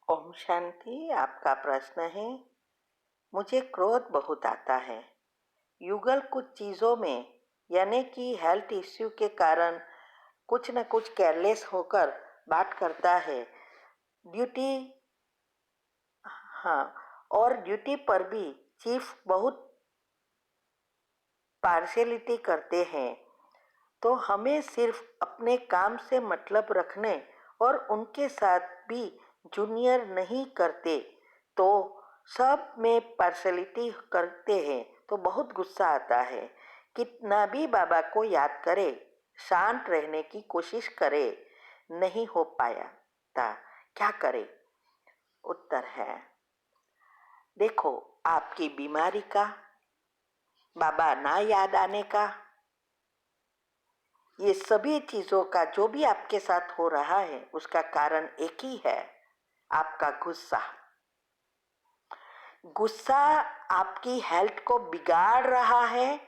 ओम शांति। आपका प्रश्न है, मुझे क्रोध बहुत आता है। युगल कुछ चीज़ों में यानी कि हेल्थ इश्यू के कारण कुछ न कुछ केयरलेस होकर बात करता है। ड्यूटी हाँ, और ड्यूटी पर भी चीफ बहुत पार्शियलिटी करते हैं। तो हमें सिर्फ अपने काम से मतलब रखने और उनके साथ भी जूनियर नहीं करते तो सब में पार्शलिटी करते हैं तो बहुत गुस्सा आता है। कितना भी बाबा को याद करे, शांत रहने की कोशिश करे, नहीं हो पाया था, क्या करे? उत्तर है, देखो, आपकी बीमारी का, बाबा ना याद आने का, ये सभी चीज़ों का जो भी आपके साथ हो रहा है उसका कारण एक ही है, आपका गुस्सा। गुस्सा आपकी हेल्थ को बिगाड़ रहा है।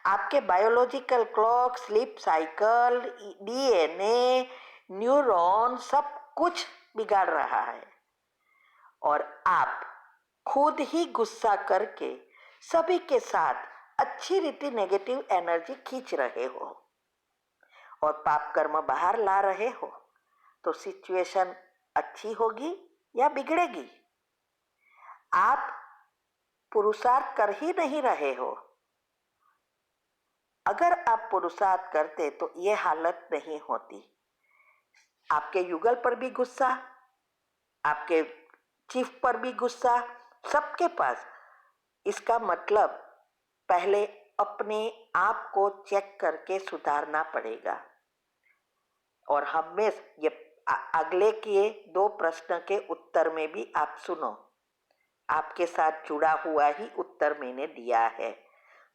आपके biological clock, sleep cycle, DNA, neuron सब कुछ बिगाड़ रहा है। और आप खुद ही गुस्सा करके सभी के साथ अच्छी रीति नेगेटिव एनर्जी खींच रहे हो और पाप कर्म बाहर ला रहे हो। तो सिचुएशन अच्छी होगी या बिगड़ेगी? आप पुरुषार्थ कर ही नहीं रहे हो। अगर आप पुरुषार्थ करते तो ये हालत नहीं होती। आपके युगल पर भी गुस्सा, आपके चीफ पर भी गुस्सा, सबके पास। इसका मतलब पहले अपने आप को चेक करके सुधारना पड़ेगा। और हमें ये अगले के 2 प्रश्न के उत्तर में भी आप सुनो, आपके साथ जुड़ा हुआ ही उत्तर मैंने दिया है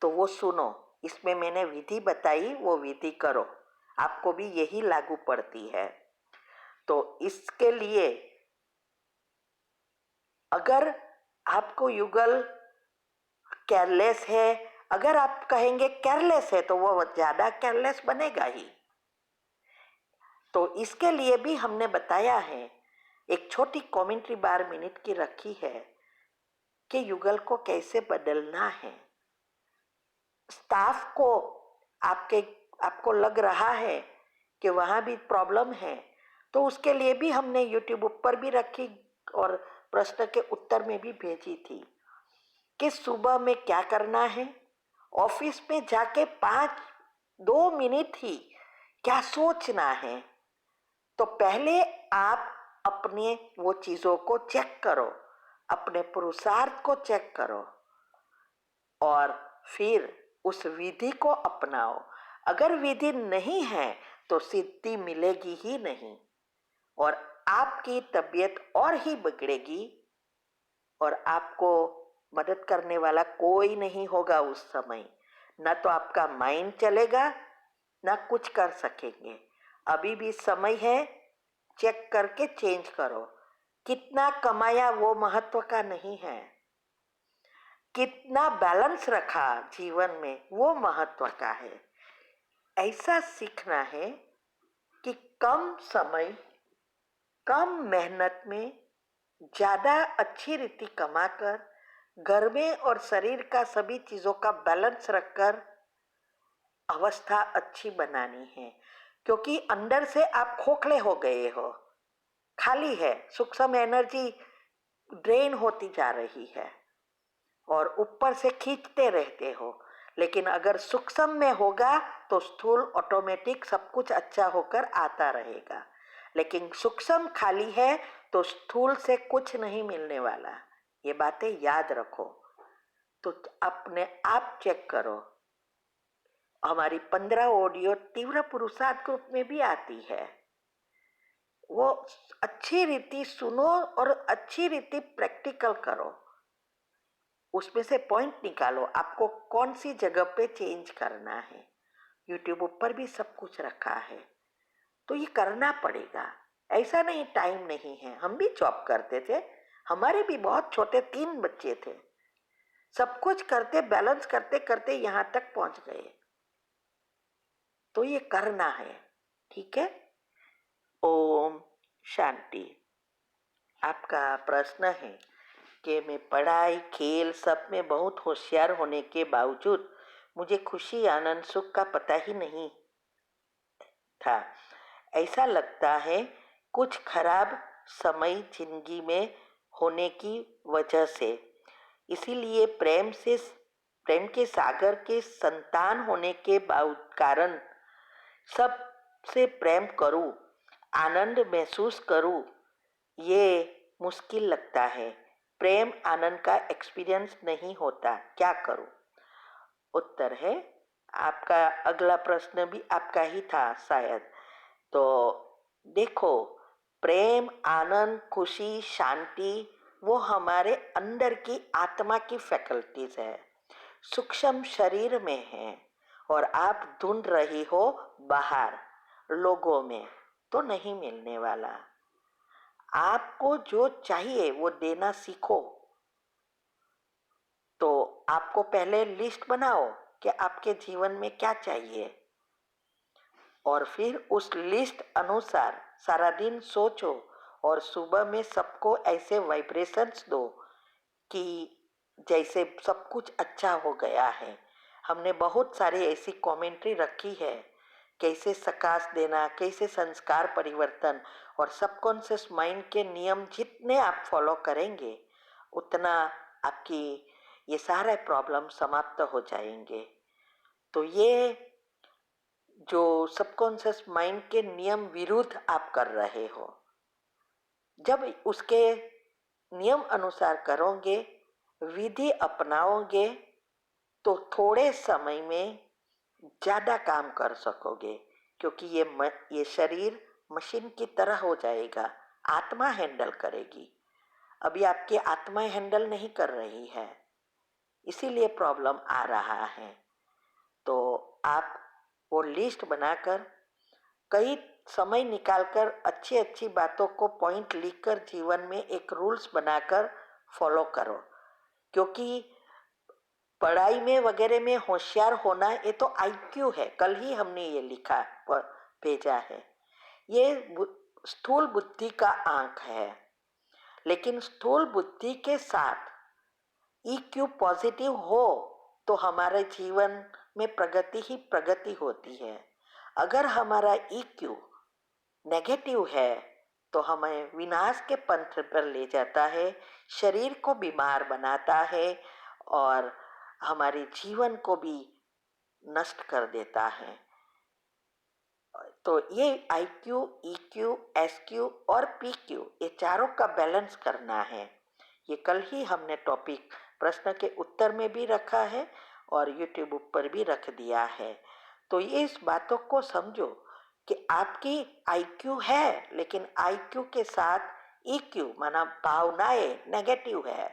तो वो सुनो। इसमें मैंने विधि बताई, वो विधि करो, आपको भी यही लागू पड़ती है। तो इसके लिए अगर आपको युगल केयरलेस है, अगर आप कहेंगे केयरलेस है तो वो ज़्यादा केयरलेस बनेगा ही। तो इसके लिए भी हमने बताया है, एक छोटी कमेंट्री 12 मिनट की रखी है कि युगल को कैसे बदलना है। स्टाफ को आपको लग रहा है कि वहाँ भी प्रॉब्लम है तो उसके लिए भी हमने यूट्यूब पर भी रखी और प्रश्न के उत्तर में भी भेजी थी कि सुबह में क्या करना है, ऑफिस में जाके 2 मिनट ही क्या सोचना है। तो पहले आप अपने वो चीज़ों को चेक करो, अपने पुरुषार्थ को चेक करो और फिर उस विधि को अपनाओ। अगर विधि नहीं है तो सिद्धि मिलेगी ही नहीं और आपकी तबीयत और ही बिगड़ेगी और आपको मदद करने वाला कोई नहीं होगा उस समय। न तो आपका माइंड चलेगा, न कुछ कर सकेंगे। अभी भी समय है, चेक करके चेंज करो। कितना कमाया वो महत्व का नहीं है, कितना बैलेंस रखा जीवन में वो महत्व का है। ऐसा सीखना है कि कम समय, कम मेहनत में ज़्यादा अच्छी रीति कमाकर घर में और शरीर का सभी चीज़ों का बैलेंस रखकर अवस्था अच्छी बनानी है। क्योंकि अंदर से आप खोखले हो गए हो, खाली है, सूक्ष्म एनर्जी ड्रेन होती जा रही है और ऊपर से खींचते रहते हो। लेकिन अगर सूक्ष्म में होगा तो स्थूल ऑटोमेटिक सब कुछ अच्छा होकर आता रहेगा। लेकिन सूक्ष्म खाली है तो स्थूल से कुछ नहीं मिलने वाला। ये बातें याद रखो। तो अपने आप चेक करो। हमारी 15 ऑडियो तीव्र पुरुषार्थ ग्रुप में भी आती है, वो अच्छी रीति सुनो और अच्छी रीति प्रैक्टिकल करो। उसमें से पॉइंट निकालो, आपको कौन सी जगह पे चेंज करना है। यूट्यूब पर भी सब कुछ रखा है तो ये करना पड़ेगा। ऐसा नहीं टाइम नहीं है, हम भी जॉब करते थे, हमारे भी बहुत छोटे 3 बच्चे थे, सब कुछ करते बैलेंस करते करते यहाँ तक पहुँच गए। तो ये करना है, ठीक है। ओम शांति। आपका प्रश्न है कि मैं पढ़ाई खेल सब में बहुत होशियार होने के बावजूद मुझे खुशी आनंद सुख का पता ही नहीं था। ऐसा लगता है कुछ खराब समय जिंदगी में होने की वजह से। इसीलिए प्रेम के सागर के संतान होने के कारण सबसे प्रेम करूं, आनंद महसूस करूं, ये मुश्किल लगता है। प्रेम आनंद का एक्सपीरियंस नहीं होता, क्या करूं? उत्तर है, आपका अगला प्रश्न भी आपका ही था शायद। तो देखो, प्रेम आनंद खुशी शांति वो हमारे अंदर की आत्मा की फैकल्टीज है, सूक्ष्म शरीर में है। और आप ढूंढ रही हो बाहर लोगों में, तो नहीं मिलने वाला। आपको जो चाहिए वो देना सीखो। तो आपको पहले लिस्ट बनाओ कि आपके जीवन में क्या चाहिए, और फिर उस लिस्ट अनुसार सारा दिन सोचो और सुबह में सबको ऐसे वाइब्रेशंस दो कि जैसे सब कुछ अच्छा हो गया है। हमने बहुत सारी ऐसी कमेंट्री रखी है, कैसे सकाश देना, कैसे संस्कार परिवर्तन, और सबकॉन्शियस माइंड के नियम जितने आप फॉलो करेंगे उतना आपकी ये सारे प्रॉब्लम समाप्त हो जाएंगे। तो ये जो सबकॉन्शियस माइंड के नियम विरुद्ध आप कर रहे हो, जब उसके नियम अनुसार करोगे, विधि अपनाओगे, तो थोड़े समय में ज़्यादा काम कर सकोगे। क्योंकि ये शरीर मशीन की तरह हो जाएगा, आत्मा हैंडल करेगी। अभी आपकी आत्मा हैंडल नहीं कर रही है, इसीलिए प्रॉब्लम आ रहा है। तो आप वो लिस्ट बनाकर, कई समय निकालकर अच्छी अच्छी बातों को पॉइंट लिखकर जीवन में एक रूल्स बनाकर फॉलो करो। क्योंकि पढ़ाई में वगैरह में होशियार होना ये तो आईक्यू है, कल ही हमने ये लिखा भेजा है। ये स्थूल बुद्धि का आंक है, लेकिन स्थूल बुद्धि के साथ ईक्यू पॉजिटिव हो तो हमारे जीवन में प्रगति ही प्रगति होती है। अगर हमारा ईक्यू नेगेटिव है तो हमें विनाश के पंथ पर ले जाता है, शरीर को बीमार बनाता है और हमारे जीवन को भी नष्ट कर देता है। तो ये I Q, E Q, S Q और पी क्यू, ये चारों का बैलेंस करना है। ये कल ही हमने टॉपिक प्रश्न के उत्तर में भी रखा है और यूट्यूब पर भी रख दिया है। तो ये इस बातों को समझो कि आपकी आईक्यू है, लेकिन आईक्यू के साथ ईक्यू माना भावनाएं नेगेटिव है,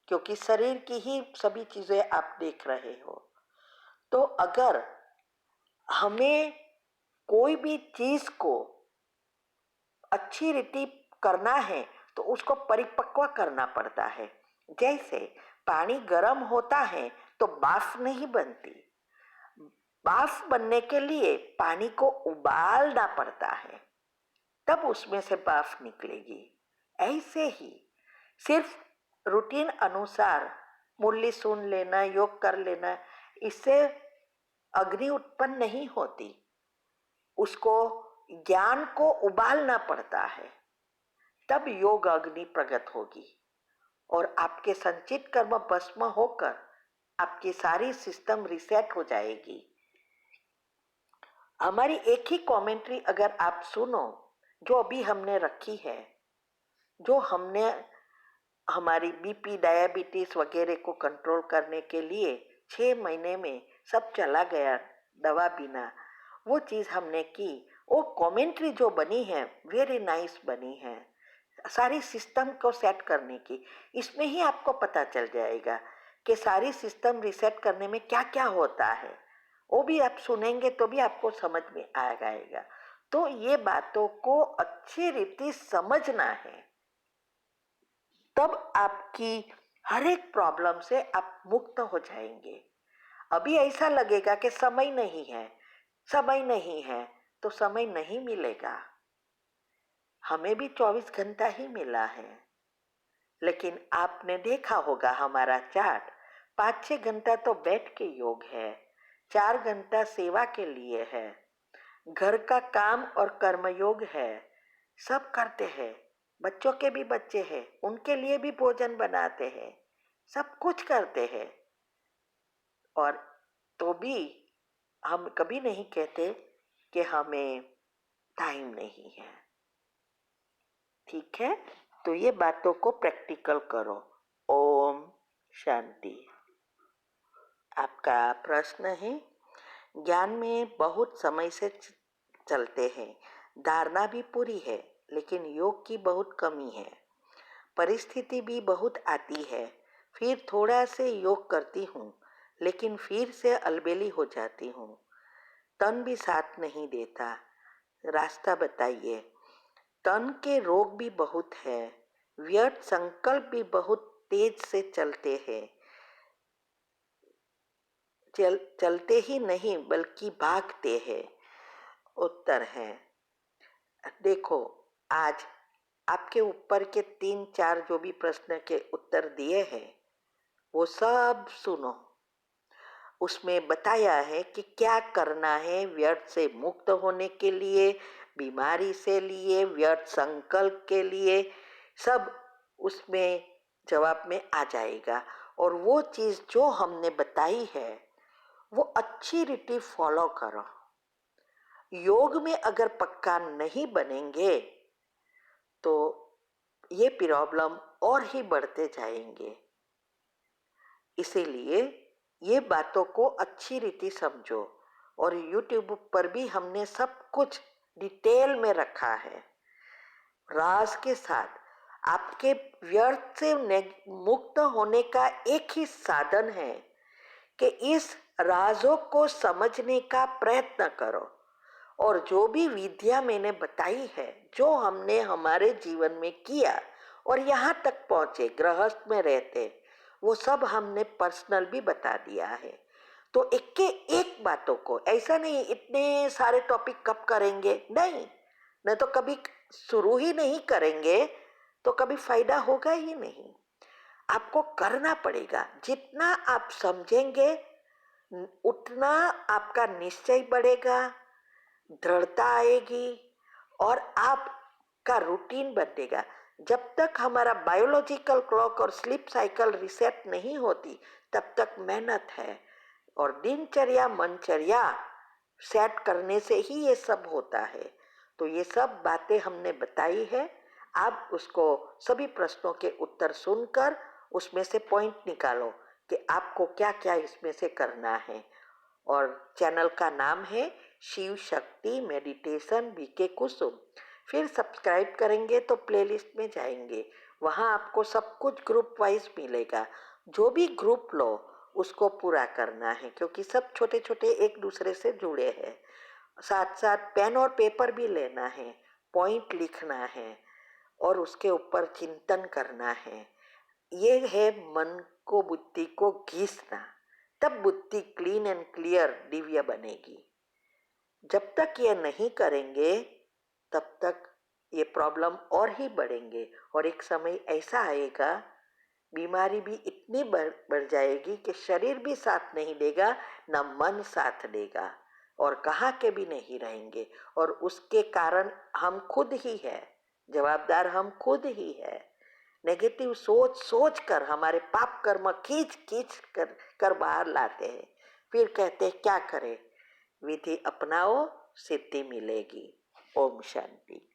क्योंकि शरीर की ही सभी चीजें आप देख रहे हो। तो अगर हमें कोई भी चीज को अच्छी रीति करना है तो उसको परिपक्व करना पड़ता है। जैसे पानी गर्म होता है तो भाप नहीं बनती, भाप बनने के लिए पानी को उबालना पड़ता है, तब उसमें से भाप निकलेगी। ऐसे ही सिर्फ रूटीन अनुसार मुरली सुन लेना, योग कर लेना, इससे अग्नि उत्पन्न नहीं होती। उसको ज्ञान को उबालना पड़ता है, तब योग अग्नि प्रकट होगी और आपके संचित कर्म भस्म होकर आपकी सारी सिस्टम रिसेट हो जाएगी। हमारी एक ही कमेंट्री अगर आप सुनो जो अभी हमने रखी है, जो हमने हमारी बीपी डायबिटीज वगैरह को कंट्रोल करने के लिए 6 महीने में सब चला गया दवा बिना, वो चीज़ हमने की। वो कमेंट्री जो बनी है वेरी नाइस बनी है, सारी सिस्टम को सेट करने की। इसमें ही आपको पता चल जाएगा कि सारी सिस्टम रिसेट करने में क्या क्या होता है। वो भी आप सुनेंगे तो भी आपको समझ में आ जाएगा। तो ये बातों को अच्छी रीति समझना है, तब आपकी हर एक प्रॉब्लम से आप मुक्त हो जाएंगे। अभी ऐसा लगेगा कि समय नहीं है, समय नहीं है, तो समय नहीं मिलेगा। हमें भी 24 घंटा ही मिला है, लेकिन आपने देखा होगा हमारा चार्ट, 5-6 घंटा तो बैठ के योग है, 4 घंटा सेवा के लिए है, घर का काम और कर्मयोग है, सब करते हैं। बच्चों के भी बच्चे हैं, उनके लिए भी भोजन बनाते हैं, सब कुछ करते हैं। और तो भी हम कभी नहीं कहते कि हमें टाइम नहीं है। ठीक है, तो ये बातों को प्रैक्टिकल करो। ओम शांति। आपका प्रश्न है, ज्ञान में बहुत समय से चलते हैं, धारणा भी पूरी है, लेकिन योग की बहुत कमी है। परिस्थिति भी बहुत आती है, फिर थोड़ा से योग करती हूँ, लेकिन फिर से अलबेली हो जाती हूँ। तन भी साथ नहीं देता, रास्ता बताइए। तन के रोग भी बहुत है, व्यर्थ संकल्प भी बहुत तेज से चलते हैं, चलते ही नहीं बल्कि भागते हैं। उत्तर है, देखो, आज आपके ऊपर के 3-4 जो भी प्रश्न के उत्तर दिए हैं वो सब सुनो। उसमें बताया है कि क्या करना है व्यर्थ से मुक्त होने के लिए, बीमारी से लिए, व्यर्थ संकल्प के लिए, सब उसमें जवाब में आ जाएगा। और वो चीज़ जो हमने बताई है वो अच्छी रीति फॉलो करो। योग में अगर पक्का नहीं बनेंगे तो ये प्रॉब्लम और ही बढ़ते जाएंगे। इसीलिए ये बातों को अच्छी रीति समझो। और YouTube पर भी हमने सब कुछ डिटेल में रखा है, राज के साथ। आपके व्यर्थ से मुक्त होने का एक ही साधन है कि इस राजों को समझने का प्रयत्न करो। और जो भी विद्या मैंने बताई है, जो हमने हमारे जीवन में किया और यहाँ तक पहुँचे, गृहस्थ में रहते, वो सब हमने पर्सनल भी बता दिया है। तो एक के एक बातों को, ऐसा नहीं इतने सारे टॉपिक कब करेंगे, नहीं तो कभी शुरू ही नहीं करेंगे तो कभी फायदा होगा ही नहीं। आपको करना पड़ेगा। जितना आप समझेंगे उतना आपका निश्चय बढ़ेगा, दृढ़ता आएगी और आपका रूटीन बनेगा। जब तक हमारा बायोलॉजिकल क्लॉक और स्लीप साइकिल रिसेट नहीं होती तब तक मेहनत है। और दिनचर्या मनचर्या सेट करने से ही ये सब होता है। तो ये सब बातें हमने बताई है। आप उसको सभी प्रश्नों के उत्तर सुनकर उसमें से पॉइंट निकालो कि आपको क्या क्या इसमें से करना है। और चैनल का नाम है शिव शक्ति मेडिटेशन बीके कुसुम। फिर सब्सक्राइब करेंगे तो प्लेलिस्ट में जाएंगे, वहाँ आपको सब कुछ ग्रुप वाइज मिलेगा। जो भी ग्रुप लो उसको पूरा करना है, क्योंकि सब छोटे छोटे एक दूसरे से जुड़े हैं। साथ साथ पेन और पेपर भी लेना है, पॉइंट लिखना है और उसके ऊपर चिंतन करना है। ये है मन को, बुद्धि को घिसना, तब बुद्धि क्लीन एंड क्लियर दिव्य बनेगी। जब तक ये नहीं करेंगे तब तक ये प्रॉब्लम और ही बढ़ेंगे। और एक समय ऐसा आएगा, बीमारी भी इतनी बढ़ जाएगी कि शरीर भी साथ नहीं देगा, ना मन साथ देगा, और कहाँ के भी नहीं रहेंगे। और उसके कारण हम खुद ही है, जवाबदार हम खुद ही है। नेगेटिव सोच सोच कर हमारे पाप कर्म खींच खींच कर बाहर लाते हैं। फिर कहते हैं क्या करें, विधि अपनाओ, सिद्धि मिलेगी। ओम शांति।